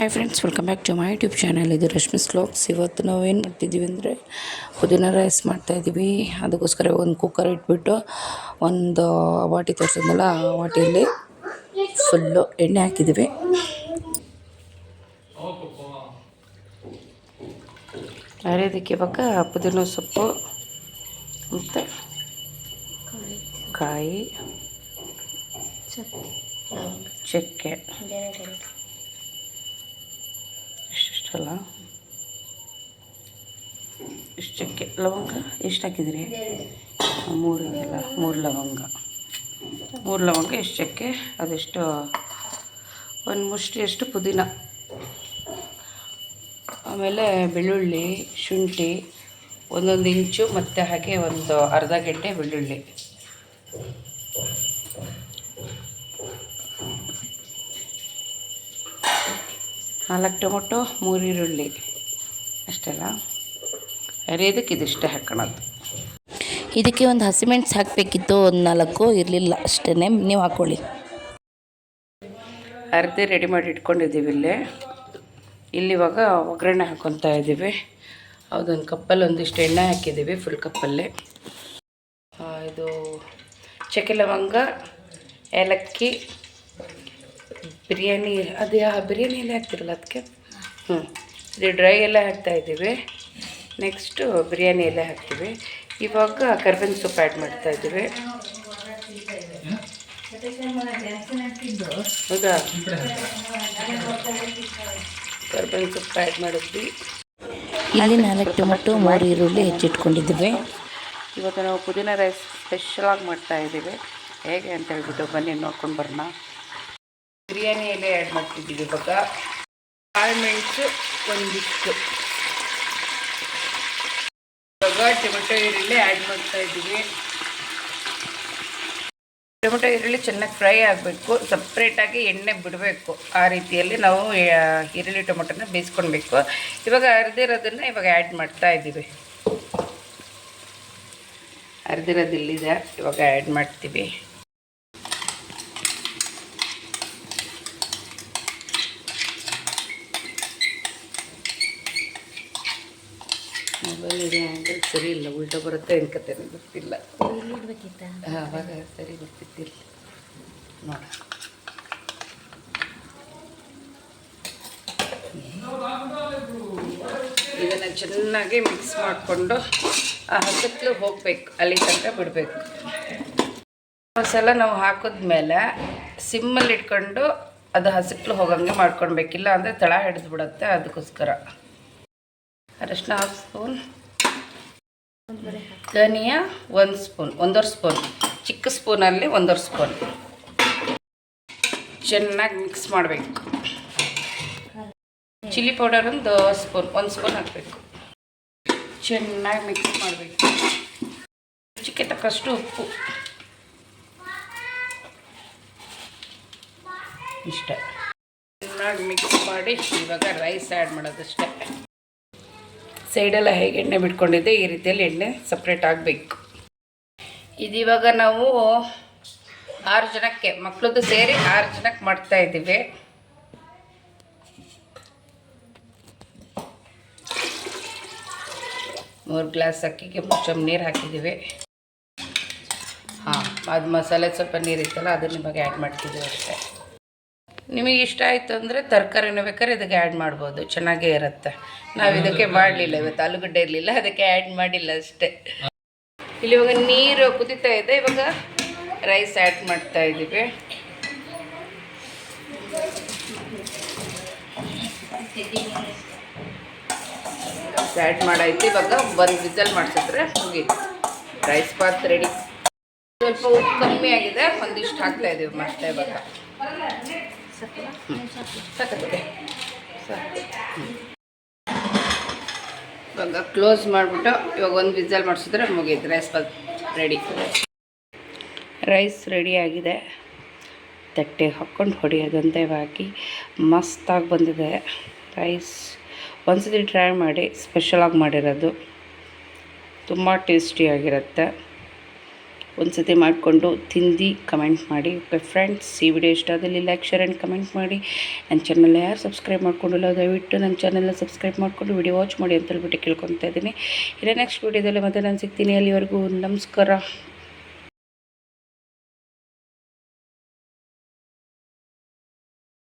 Hi friends, welcome back to my YouTube channel. ಇದು Rashmi's vlogs. ಇವತ್ತು ನಾವು ಏನು ಮಾಡ್ತಿದ್ದೀವಿ ಅಂದರೆ ಪುದೀನ ರೈಸ್ ಮಾಡ್ತಾಯಿದ್ದೀವಿ. ಅದಕ್ಕೋಸ್ಕರ ಒಂದು ಕುಕ್ಕರ್ ಇಟ್ಬಿಟ್ಟು ಒಂದು ವಾಟಿ ತೋರಿಸಿದ್ನಲ್ಲ, ಆ ವಾಟಿಯಲ್ಲಿ ಫುಲ್ಲು ಎಣ್ಣೆ ಹಾಕಿದ್ದೀವಿ. ಅರಿಯೋದಕ್ಕೆ ಇವಾಗ ಪುದೀನ ಸೊಪ್ಪು ಮತ್ತು ಕಾಯಿ, ಚಕ್ಕೆ ಇಷ್ಟಲ್ಲ, ಇಷ್ಟು ಚಕ್ಕೆ, ಲವಂಗ ಎಷ್ಟು ಹಾಕಿದ್ರಿ? 3 ಇದೆಯಲ್ಲ, 3 ಲವಂಗ, 3 ಲವಂಗ, ಎಷ್ಟು ಚಕ್ಕೆ, ಅದೆಷ್ಟು, ಒಂದು ಮುಷ್ಟಿಯಷ್ಟು ಪುದೀನ, ಆಮೇಲೆ ಬೆಳ್ಳುಳ್ಳಿ, ಶುಂಠಿ 1 ಇಂಚು, ಮತ್ತು ಹಾಗೆ ಒಂದು ಅರ್ಧ ಗೆಡ್ಡೆ ಬೆಳ್ಳುಳ್ಳಿ, ನಾಲ್ಕು ಟೊಮೊಟೊ, 3 ಈರುಳ್ಳಿ, ಅಷ್ಟೆಲ್ಲ. ಅರಿಯೋದಕ್ಕೆ ಇದಿಷ್ಟೇ ಹಾಕೋಣದು. ಇದಕ್ಕೆ ಒಂದು ಹಸಿಮೆಣಸು ಹಾಕಬೇಕಿತ್ತು, ಒಂದು 4 ಇರಲಿಲ್ಲ, ಅಷ್ಟೇ. ನೀವು ಹಾಕ್ಕೊಳ್ಳಿ. ಅರ್ಧಿ ರೆಡಿ ಮಾಡಿ ಇಟ್ಕೊಂಡಿದ್ದೀವಿ. ಇಲ್ಲಿವಾಗ ಒಗ್ಗರಣೆ ಹಾಕ್ಕೊತಾ ಇದ್ದೀವಿ. ಅದೊಂದು ಕಪ್ಪಲ್ಲಿ ಒಂದಿಷ್ಟು ಎಣ್ಣೆ ಹಾಕಿದ್ದೀವಿ, ಫುಲ್ ಕಪ್ಪಲ್ಲಿ. ಇದು ಚಕ್ಕೆ, ಲವಂಗ, ಏಲಕ್ಕಿ, ಬಿರಿಯಾನಿ, ಅದು ಬಿರಿಯಾನಿ ಎಲೆ ಹಾಕ್ತಿರಲ್ಲ ಅದಕ್ಕೆ, ಇದು ಡ್ರೈ ಎಲೆ ಹಾಕ್ತಾಯಿದ್ದೀವಿ. ನೆಕ್ಸ್ಟು ಬಿರಿಯಾನಿ ಎಲೆ ಹಾಕ್ತೀವಿ. ಇವಾಗ ಕರ್ಬೇವಿನ ಸೊಪ್ಪು ಆ್ಯಡ್ ಮಾಡ್ತಾಯಿದ್ದೀವಿ. ಹೌದಾ, ಕರ್ಬೇವಿನ ಸೊಪ್ಪು ಆ್ಯಡ್ ಮಾಡಿದ್ವಿ. ಇಲ್ಲಿ 4 ಟೊಮೊಟೊ, 3 ಈರುಳ್ಳಿ ಹೆಚ್ಚಿಟ್ಕೊಂಡಿದ್ದೀವಿ. ಇವತ್ತು ನಾವು ಪುದೀನ ರೈಸ್ ಸ್ಪೆಷಲಾಗಿ ಮಾಡ್ತಾಯಿದ್ದೀವಿ. ಹೇಗೆ ಅಂತ ಹೇಳ್ಬಿಟ್ಟು ಬನ್ನಿ ನೋಡ್ಕೊಂಡು ಬರೋಣ. ಬಿರಿಯಾನಿ ಎಲೆ ಆ್ಯಡ್ ಮಾಡ್ತಿದ್ದೀವಿ. ಇವಾಗ ಕಾಳು ಮೆಣಸು ಒಂದಿಷ್ಟು, ಇವಾಗ ಟೊಮೆಟೊ ಈರುಳ್ಳಿ ಆ್ಯಡ್ ಮಾಡ್ತಾಯಿದ್ದೀವಿ. ಟೊಮೆಟೊ ಈರುಳ್ಳಿ ಚೆನ್ನಾಗಿ ಫ್ರೈ ಆಗಬೇಕು, ಸಪ್ರೇಟಾಗಿ ಎಣ್ಣೆ ಬಿಡಬೇಕು. ಆ ರೀತಿಯಲ್ಲಿ ನಾವು ಈರುಳ್ಳಿ ಟೊಮೆಟೊನ ಬೇಯಿಸ್ಕೊಳ್ಬೇಕು. ಇವಾಗ ಅರ್ದಿರೋದನ್ನು ಇವಾಗ ಆ್ಯಡ್ ಮಾಡ್ತಾಯಿದ್ದೀವಿ. ಅರ್ದಿರೋದು ಇಲ್ಲಿದೆ, ಇವಾಗ ಆ್ಯಡ್ ಮಾಡ್ತೀವಿ. ಮೊಬೈಲ್ ಇದೆ, ಆ್ಯಂಗಲ್ ಸರಿ ಇಲ್ಲ, ಉಲ್ಟಾ ಬರುತ್ತೆ ಅನ್ಕತೆ ಗೊತ್ತಿಲ್ಲ. ಆವಾಗ ಸರಿ ಬರ್ತಿದ್ದಿಲ್ಲ ನೋಡ. ಇದನ್ನು ಚೆನ್ನಾಗಿ ಮಿಕ್ಸ್ ಮಾಡಿಕೊಂಡು ಆ ಹಸಕ್ಲು ಹೋಗಬೇಕು, ಅಲ್ಲಿ ತನಕ ಬಿಡಬೇಕು. ಮಸಾಲ ನಾವು ಹಾಕಿದ್ಮೇಲೆ ಸಿಮ್ಮಲ್ಲಿ ಇಟ್ಕೊಂಡು ಅದು ಹಸಕ್ಲು ಹೋಗಂಗೆ ಮಾಡ್ಕೊಳ್ಬೇಕಿಲ್ಲ ಅಂದರೆ ತಳ ಹಿಡಿದು ಬಿಡುತ್ತೆ. ಅದಕ್ಕೋಸ್ಕರ ಅರಶಿನ 1/2 ಸ್ಪೂನ್, ಧನಿಯಾ 1 ಸ್ಪೂನ್, 1.5 ಸ್ಪೂನ್, ಚಿಕ್ಕ ಸ್ಪೂನಲ್ಲಿ 1.5 ಸ್ಪೂನ್. ಚೆನ್ನಾಗಿ ಮಿಕ್ಸ್ ಮಾಡಬೇಕು. ಚಿಲ್ಲಿ ಪೌಡರ್ ಒಂದು ಸ್ಪೂನ್, 1 ಸ್ಪೂನ್ ಹಾಕಬೇಕು. ಚೆನ್ನಾಗಿ ಮಿಕ್ಸ್ ಮಾಡಬೇಕು. ರುಚಿಗೆ ತಕ್ಕಷ್ಟು ಉಪ್ಪು, ಇಷ್ಟ. ಚೆನ್ನಾಗಿ ಮಿಕ್ಸ್ ಮಾಡಿ ಇವಾಗ ರೈಸ್ ಆ್ಯಡ್ ಮಾಡೋದಷ್ಟೇ. ಸೈಡೆಲ್ಲ ಹೇಗೆ ಎಣ್ಣೆ ಬಿಟ್ಕೊಂಡಿದ್ದೆ, ಈ ರೀತಿಯಲ್ಲಿ ಎಣ್ಣೆ ಸಪ್ರೇಟ್ ಆಗಬೇಕು. ಇದಿವಾಗ ನಾವು 6 ಜನಕ್ಕೆ, ಮಕ್ಕಳದ್ದು ಸೇರಿ 6 ಜನಕ್ಕೆ ಮಾಡ್ತಾಯಿದ್ದೀವಿ. ಮೂರು ಗ್ಲಾಸ್ ಅಕ್ಕಿಗೆ 3 ಚಮಚ ನೀರು ಹಾಕಿದ್ದೀವಿ. ಅದು ಮಸಾಲೆ ಸ್ವಲ್ಪ ನೀರಿತ್ತಲ್ಲ, ಅದನ್ನು ಇವಾಗ ಆ್ಯಡ್ ಮಾಡ್ತಿದ್ದೀವಿ ಅಷ್ಟೇ. ನಿಮಗೆ ಇಷ್ಟ ಆಯಿತು ಅಂದರೆ ತರಕಾರಿನೂ ಬೇಕಾದ್ರೆ ಇದಕ್ಕೆ ಆ್ಯಡ್ ಮಾಡ್ಬೋದು, ಚೆನ್ನಾಗೇ ಇರುತ್ತೆ. ನಾವು ಇದಕ್ಕೆ ಮಾಡಲಿಲ್ಲ, ಇವತ್ತು ಆಲೂಗಡ್ಡೆ ಇರಲಿಲ್ಲ, ಅದಕ್ಕೆ ಆ್ಯಡ್ ಮಾಡಿಲ್ಲ ಅಷ್ಟೇ. ಇಲ್ಲಿ ಇವಾಗ ನೀರು ಕುದೀತಾ ಇದೆ. ಇವಾಗ ರೈಸ್ ಆ್ಯಡ್ ಮಾಡ್ತಾ ಇದ್ದೀವಿ. ಆ್ಯಡ್ ಮಾಡಾಯ್ತು. ಇವಾಗ 1 ವಿಸಲ್ ಮಾಡಿಸಿದ್ರೆ ಮುಗೀತು, ರೈಸ್ ಬಾತ್ ರೆಡಿ. ಸ್ವಲ್ಪ ಉಪ್ಪು ಕಮ್ಮಿ ಆಗಿದೆ, ಒಂದಿಷ್ಟು ಹಾಕ್ತಾ ಇದ್ದೀವಿ ಮತ್ತೆ. ಇವಾಗ ಸಾಕತ್ತೆ, ಇವಾಗ ಕ್ಲೋಸ್ ಮಾಡಿಬಿಟ್ಟು ಇವಾಗ 1 ವಿಸಲ್ ಮಾಡಿಸಿದ್ರೆ ಮುಗೀತು, ರೈಸ್ ಬಾತ್ ರೆಡಿ. ರೈಸ್ ರೆಡಿಯಾಗಿದೆ. ತಟ್ಟೆ ಹಾಕ್ಕೊಂಡು ಹೊಡೆಯೋದಂತೆ ಬಾಕಿ. ಮಸ್ತಾಗಿ ಬಂದಿದೆ ರೈಸ್. ಒಂದ್ಸತಿ ಟ್ರೈ ಮಾಡಿ, ಸ್ಪೆಷಲಾಗಿ ಮಾಡಿರೋದು, ತುಂಬ ಟೇಸ್ಟಿಯಾಗಿರುತ್ತೆ. ಒಂದು ಸತಿ ಮಾಡಿಕೊಂಡು ತಿಂದು ಕಮೆಂಟ್ ಮಾಡಿ. ಓಕೆ ಫ್ರೆಂಡ್ಸ್, ಈ ವಿಡಿಯೋ ಇಷ್ಟ ಆದಲ್ಲಿ ಲೈಕ್, ಶೇರ್ ಆ್ಯಂಡ್ ಕಮೆಂಟ್ ಮಾಡಿ. ನನ್ನ ಚಾನಲ್ನ ಯಾರು ಸಬ್ಸ್ಕ್ರೈಬ್ ಮಾಡ್ಕೊಂಡಿಲ್ಲ ದಯವಿಟ್ಟು ನನ್ನ ಚಾನಲ್ನ ಸಬ್ಸ್ಕ್ರೈಬ್ ಮಾಡಿಕೊಂಡು ವಿಡಿಯೋ ವಾಚ್ ಮಾಡಿ ಅಂತ ಹೇಳ್ಬಿಟ್ಟು ಕೇಳ್ಕೊತಾ ಇದ್ದೀನಿ. ಇನ್ನು ನೆಕ್ಸ್ಟ್ ವಿಡಿಯೋದಲ್ಲಿ ಮತ್ತೆ ನಾನು ಸಿಗ್ತೀನಿ. ಅಲ್ಲಿವರೆಗೂ ನಮಸ್ಕಾರ.